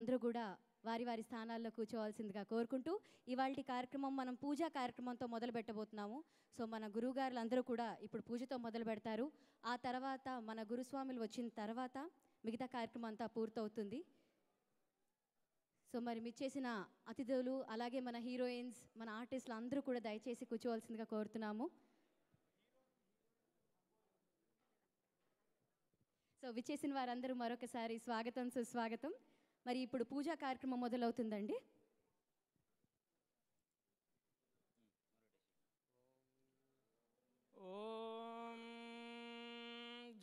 అందరూ కూడా వారి వారి స్థానాల్లో కూర్చోవాల్సిందిగా కోరుకుంటూ ఇవాల్టి కార్యక్రమం మనం పూజా కార్యక్రమంతో మొదలు పెట్టబోతున్నాము. సో మన గురువుగారులు అందరూ కూడా ఇప్పుడు పూజతో మొదలు పెడతారు. ఆ తర్వాత మన గురుస్వాములు వచ్చిన తర్వాత మిగతా కార్యక్రమం అంతా పూర్తవుతుంది. సో మరి మిచ్చేసిన అతిథులు అలాగే మన హీరోయిన్స్ మన ఆర్టిస్టులు అందరూ కూడా దయచేసి కూర్చోవాల్సిందిగా కోరుతున్నాము. సో విచ్చేసిన వారందరూ మరొకసారి స్వాగతం సుస్వాగతం. మరి ఇప్పుడు పూజా కార్యక్రమం మొదలవుతుందండి. ఓం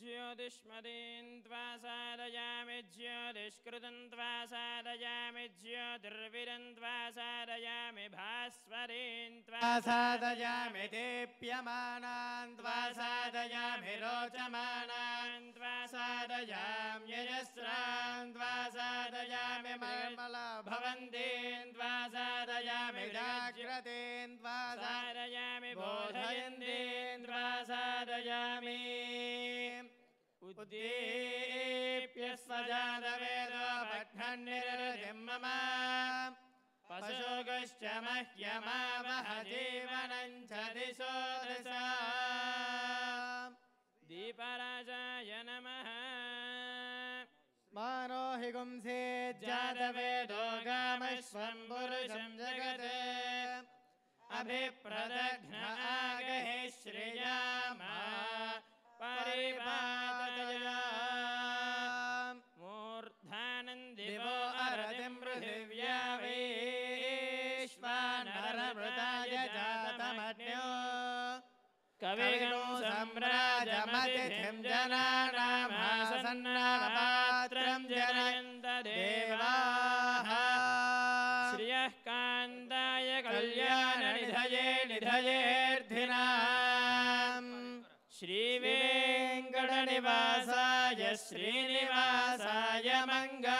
జ్యోతిష్మదీన్ త్వా సాధయామి జ్యోతిష్కృతం త్వా సాధయామి జ్యోతిర్విరం త్వా సాధయామి భాస్వరీన్ త్వా సాధయామి దీప్యమానాన్ త్వా సాధయామి రోచమానాన్ త్వా సాధయామి యజస్రాన్ త్వా సాధయామి మర్మలా భవంతీన్ త్వా సాధయామి జాగ్రతేన్ త్వా సాధయామి బోధయంతీన్ త్వా సాధయామి ఉద్దీప్య స్వజాతవేదో పఠన్నిరతిం మమ పశోగశ్చ మహ్యమావహ జీవనం చ దిశో దిశా. దీపరాజాయ నమః. మానోహి గుంసే జాతవేదో గామశ్వం పురుషం జగతే అభిప్రదఘ్న ఆగహే శ్రేయామా పరిపాతయా. మూర్ధానం దివో అరతిం పృథివ్యా వైశ్వానరమృతాయ జాతమన్యో కవిగం సమ్రాజమతిథిం జనానామాసన్నాపాత్రం జనయంత దేవాః. శ్రియః కాంతాయ కళ్యాణ నిధయే నిధయేర్థినాం శ్రీవేంకట నివాసాయ శ్రీనివాసాయ మంగళం.